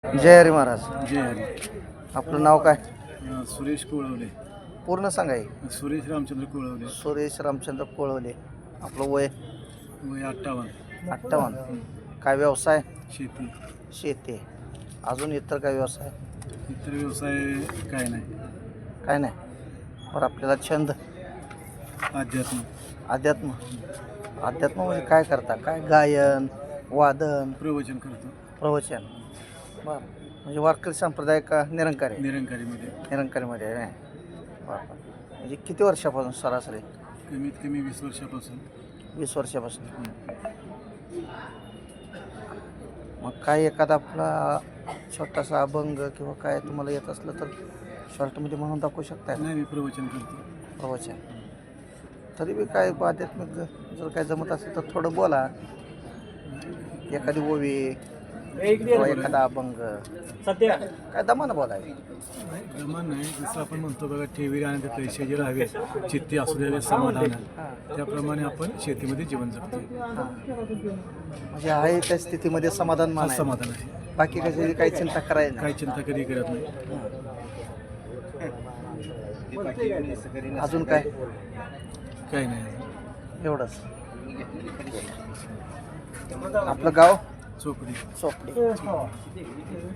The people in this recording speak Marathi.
जय हरी महाराज. जय हरी. आपलं नाव काय? सुरेश कोळवले. पूर्ण सांगा की. सुरेश रामचंद्र कोळवले. सुरेश रामचंद्र कोळवले. आपलं वय वय 58. 58. काय व्यवसाय? शेती. शेती. अजून इतर काय व्यवसाय? इतर व्यवसाय काय नाही. काय नाही. बरं आपल्याला छंद? अध्यात्म. अध्यात्म. अध्यात्म म्हणजे काय करता? काय गायन, वादन, प्रवचन करतो. प्रवचन. बरं म्हणजे वारकरी संप्रदाय का निरंकारी? निरंकारीमध्ये. निरंकारीमध्ये आहे. बरं म्हणजे किती वर्षापासून सरासरी? कमीत कमी 20 वर्षापासून. 20 वर्षापासून. मग काय एखादा आपला छोटासा अभंग किंवा काय तुम्हाला येत असलं तर शॉर्टमध्ये म्हणून दाखवू शकता? नाही, मी प्रवचन करतो. प्रवचन. तरी बी काय आध्यात्मिक जर काय जमत असेल तर थोडं बोला. एखादी ओवी किंवा एखादा अभंग सध्या काय दमानं बोलाय. दमान नाही, जसं आपण म्हणतो बघा, ठेवी आणि पैसे जे राहावे, चित्ती असू द्यावे, समाधान, त्याप्रमाणे आपण शेतीमध्ये जीवन जगतो. म्हणजे आहे त्या स्थितीमध्ये समाधान हा मानायचं. समाधान आहे. बाकी कशाची काही चिंता करायची काही चिंता कधी करत नाही. नाही. अजून काय? काही नाही. एवढंच. आपलं गाव? चोपडी. चोपडी.